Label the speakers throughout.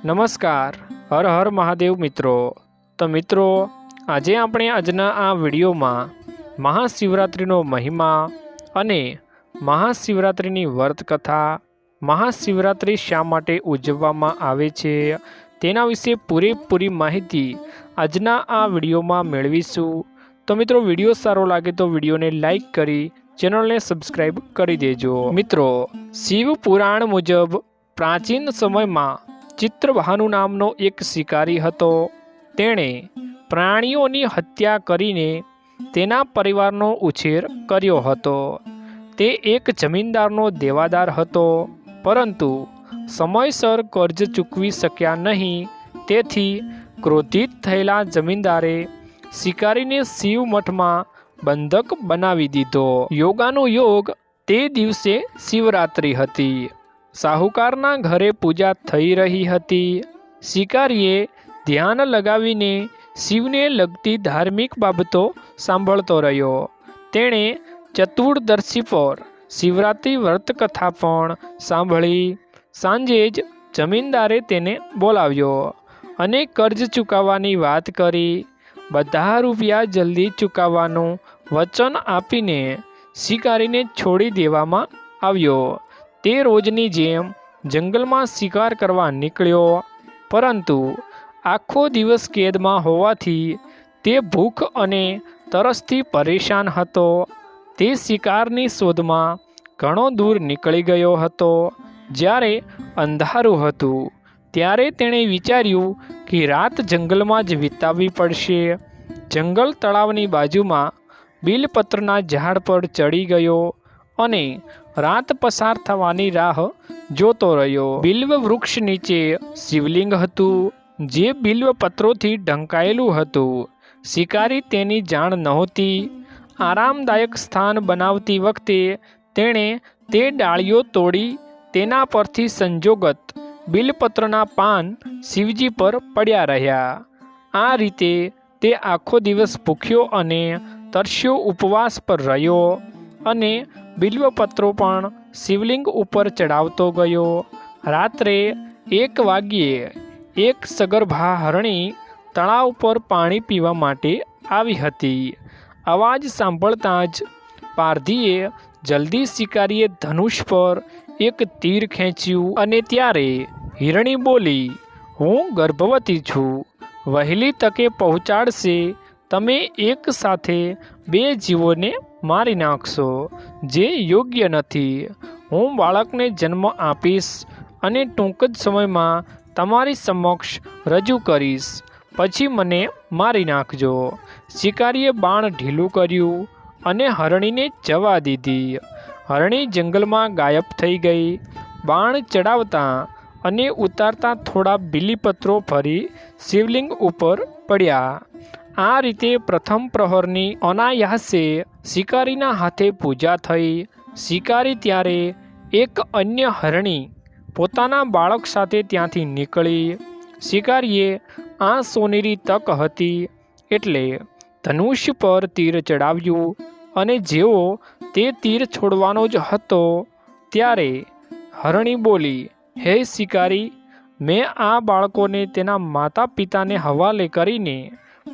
Speaker 1: નમસ્કાર, હર હર મહાદેવ મિત્રો। તો મિત્રો, આજે આપણે આજના આ વિડીયોમાં મહાશિવરાત્રિનો મહિમા અને મહાશિવરાત્રિની વ્રતકથા, મહાશિવરાત્રિ શા માટે ઉજવવામાં આવે છે તેના વિશે પૂરેપૂરી માહિતી આજના આ વિડીયોમાં મેળવીશું। તો મિત્રો, વિડીયો સારો લાગે તો વિડીયોને લાઈક કરી ચેનલને સબસ્ક્રાઈબ કરી દેજો। મિત્રો, શિવ પુરાણ મુજબ પ્રાચીન સમયમાં ચિત્રભાનુ નામનો એક શિકારી હતો। તેણે પ્રાણીઓની હત્યા કરીને તેના પરિવારનો ઉછેર કર્યો હતો। તે એક જમીનદારનો દેવાદાર હતો, પરંતુ સમયસર કર્જ ચૂકવી શક્યા નહીં। તેથી ક્રોધિત થયેલા જમીનદારે શિકારીને શિવ મઠમાં બંધક બનાવી દીધો। યોગાનુયોગ તે દિવસે શિવરાત્રિ હતી। સાહુકારના ઘરે પૂજા થઈ રહી હતી। શિકારીએ ધ્યાન લગાવીને શિવને લગતી ધાર્મિક બાબતો સાંભળતો રહ્યો। તેણે ચતુર્દશી પર શિવરાત્રિ વ્રતકથા પણ સાંભળી। સાંજે જ જમીનદારે તેને બોલાવ્યો અને કર્જ ચૂકવવાની વાત કરી। બધા રૂપિયા જલ્દી ચૂકવવાનું વચન આપીને શિકારીને છોડી દેવામાં આવ્યો। તે રોજની જેમ જંગલમાં શિકાર કરવા નીકળ્યો, પરંતુ આખો દિવસ કેદમાં હોવાથી તે ભૂખ અને તરસથી પરેશાન હતો। તે શિકારની શોધમાં ઘણો દૂર નીકળી ગયો હતો। જ્યારે અંધારું હતું ત્યારે તેણે વિચાર્યું કે રાત જંગલમાં જ વિતાવવી પડશે। જંગલ તળાવની બાજુમાં બિલપત્રના ઝાડ પર ચડી ગયો અને રાત પસાર થવાની રાહ જોતો રહ્યો। બિલ્વ વૃક્ષ નીચે શિવલિંગ હતું, જે બિલ્વપત્રોથી ઢંકાયેલું હતું। શિકારી તેની જાણ નહોતી। આરામદાયક સ્થાન બનાવતી વખતે તેણે તે ડાળીઓ તોડી તેના પરથી સંજોગત બિલપત્રના પાન શિવજી પર પડ્યા રહ્યા। આ રીતે તે આખો દિવસ ભૂખ્યો અને તરસ્યો ઉપવાસ પર રહ્યો અને બિલ્વપત્રો પણ શિવલિંગ ઉપર ચડાવતો ગયો। રાત્રે 1 વાગ્યે એક સગર્ભા હરણી તળાવ પર પાણી પીવા માટે આવી હતી। અવાજ સાંભળતાં જ પારધીએ જલ્દી શિકારીએ ધનુષ પર એક તીર ખેંચ્યું અને ત્યારે હિરણી બોલી, હું ગર્ભવતી છું। વહેલી તકે પહોંચાડશે તમે એક સાથે 2 જીવોને મારી નાખશો, જે યોગ્ય નથી। હું બાળકને જન્મ આપીશ અને ટૂંક જ સમયમાં તમારી સમક્ષ રજૂ કરીશ, પછી મને મારી નાખજો। શિકારીએ બાણ ઢીલું કર્યું અને હરણીને જવા દીધી। હરણી જંગલમાં ગાયબ થઈ ગઈ। બાણ ચડાવતા અને ઉતારતા થોડા બિલીપત્રો ફરી શિવલિંગ ઉપર પડ્યા। આ રીતે પ્રથમ પ્રહરની અનાયાસે શિકારીના હાથે પૂજા થઈ। શિકારી ત્યારે એક અન્ય હરણી પોતાના બાળક સાથે ત્યાંથી નીકળી। શિકારીએ આ સોનેરી તક હતી એટલે ધનુષ પર તીર ચડાવ્યું અને જેવો તે તીર છોડવાનો જ હતો ત્યારે હરણી બોલી, હે શિકારી, મેં આ બાળકોને તેના માતા પિતાને હવાલે કરીને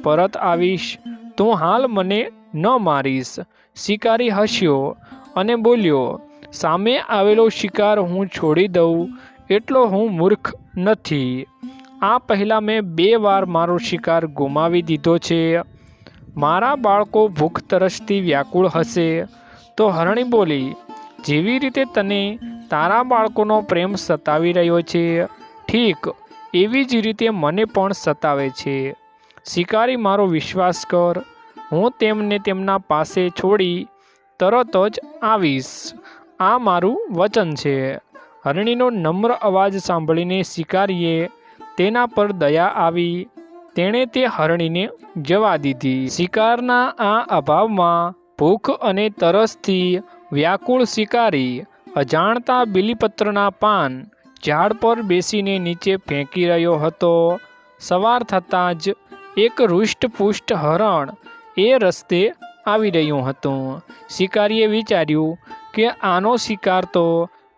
Speaker 1: પરત આવીશ। તું હાલ મને ન મારીશ। શિકારી હસ્યો અને બોલ્યો, સામે આવેલો શિકાર હું છોડી દઉં એટલો હું મૂર્ખ નથી। આ પહેલાં મેં 2 વાર મારો શિકાર ગુમાવી દીધો છે। મારા બાળકો ભૂખ તરસથી વ્યાકુળ હશે। તો હરણી બોલી, જેવી રીતે તને તારા બાળકોનો પ્રેમ સતાવી રહ્યો છે, ઠીક એવી જ રીતે મને પણ સતાવે છે। શિકારી, મારો વિશ્વાસ કર, હું તેમને તેમના પાસે છોડી તરત જ આવીશ। આ મારું વચન છે। હરણીનો નમ્ર અવાજ સાંભળીને શિકારીએ તેના પર દયા આવી। તેણે તે હરણીને જવા દીધી। શિકારના આ અભાવમાં ભૂખ અને તરસથી વ્યાકુળ શિકારી અજાણતા બિલીપત્રના પાન ઝાડ પર બેસીને નીચે ફેંકી રહ્યો હતો। સવાર થતાં જ એક હૃષ્ટપુષ્ટ હરણ એ રસ્તે આવી રહ્યું હતું। શિકારીએ વિચાર્યું કે આનો શિકાર તો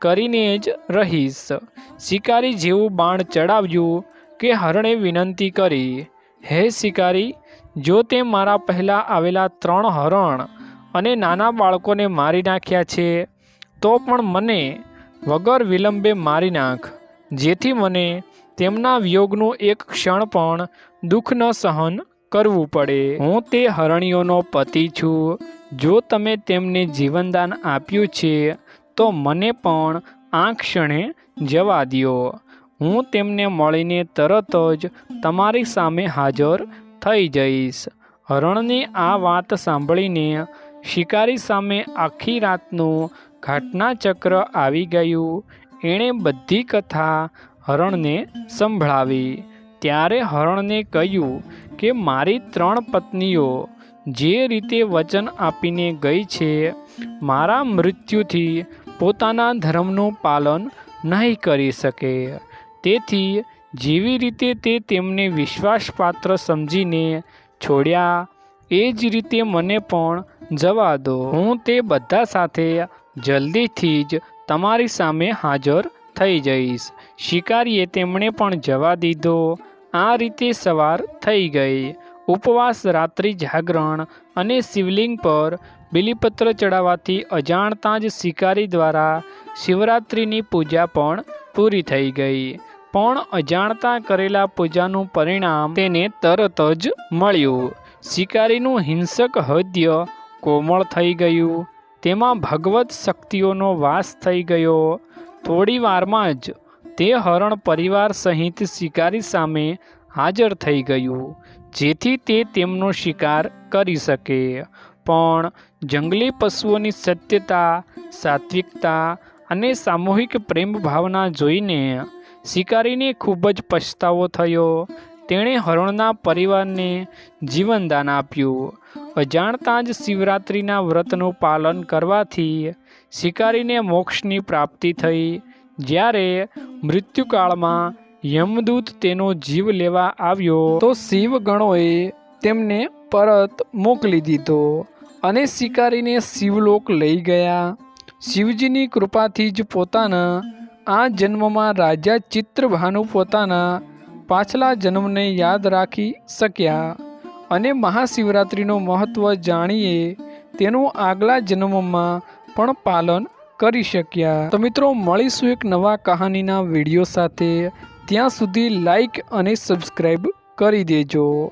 Speaker 1: કરીને જ રહીશ। શિકારી જેવું બાણ ચડાવ્યું કે હરણે વિનંતી કરી, હે શિકારી, જો તે મારા પહેલાં આવેલા 3 હરણ અને નાના બાળકોને મારી નાખ્યા છે તો પણ મને વગર વિલંબે મારી નાખ, જેથી મને તેમના વિયોગનું એક ક્ષણ પણ દુઃખ ન સહન કરવું પડે. હું તે હરણીઓનો પતિ છું. જો તમે તેમને જીવનદાન આપ્યું છે તો મને પણ આ ક્ષણે જવા દ્યો. હું તેમને મળીને તરત જ તમારી સામે હાજર થઈ જઈશ. હરણની આ વાત સાંભળીને શિકારી સામે આખી રાતનું ઘટનાચક્ર આવી ગયું. એણે બધી કથા હરણને સંભળાવી. ત્યારે હરણને કહ્યું કે મારી 3 પત્નીઓ જે રીતે વચન આપીને ગઈ છે, મારા મૃત્યુથી પોતાના ધર્મનું પાલન નહીં કરી શકે. તેથી જેવી રીતે તે તેમને વિશ્વાસપાત્ર સમજીને છોડ્યા, એ જ રીતે મને પણ જવા દો. હું તે બધા સાથે જલ્દીથી જ તમારી સામે હાજર થઈ જઈશ. શિકારીએ તેમણે પણ જવા દીધો. આ રીતે સવાર થઈ ગઈ. ઉપવાસ, રાત્રિ જાગરણ અને શિવલિંગ પર બિલીપત્ર ચડાવવાથી અજાણતાં જ શિકારી દ્વારા શિવરાત્રિની પૂજા પણ પૂરી થઈ ગઈ. પણ અજાણતાં કરેલા પૂજાનું પરિણામ તેને તરત જ મળ્યું. શિકારીનું હિંસક હૃદય કોમળ થઈ ગયું. તેમાં ભગવત શક્તિઓનો વાસ થઈ ગયો. થોડી વારમાં જ તે હરણ પરિવાર સહિત શિકારી સામે હાજર થઈ ગયું, જેથી તે તેમનો શિકાર કરી શકે. પણ જંગલી પશુઓની સત્યતા, સાત્વિકતા અને સામૂહિક પ્રેમ ભાવના જોઈને શિકારીને ખૂબ જ પછતાવો થયો. તેણે હરણના પરિવારને જીવનદાન આપ્યું. અજાણતાં જ શિવરાત્રિના વ્રતનું પાલન કરવાથી શિકારીને મોક્ષની પ્રાપ્તિ થઈ. જ્યારે મૃત્યુકાળમાં યમદૂત તેનો જીવ લેવા આવ્યો તો શિવગણોએ તેમને પરત મોકલી દીધો અને શિકારીને શિવલોક લઈ ગયા. શિવજીની કૃપાથી જ પોતાના આ જન્મમાં રાજા ચિત્રભાનુ પોતાના પાછલા જન્મને યાદ રાખી શક્યા અને મહાશિવરાત્રિનું મહત્ત્વ જાણીએ તેનું આગલા જન્મમાં પણ પાલન કરી શક્યા. તો મિત્રો, મળીશું એક નવા કહાનીના વિડીયો સાથે. ત્યાં સુધી લાઈક અને સબસ્ક્રાઈબ કરી દેજો.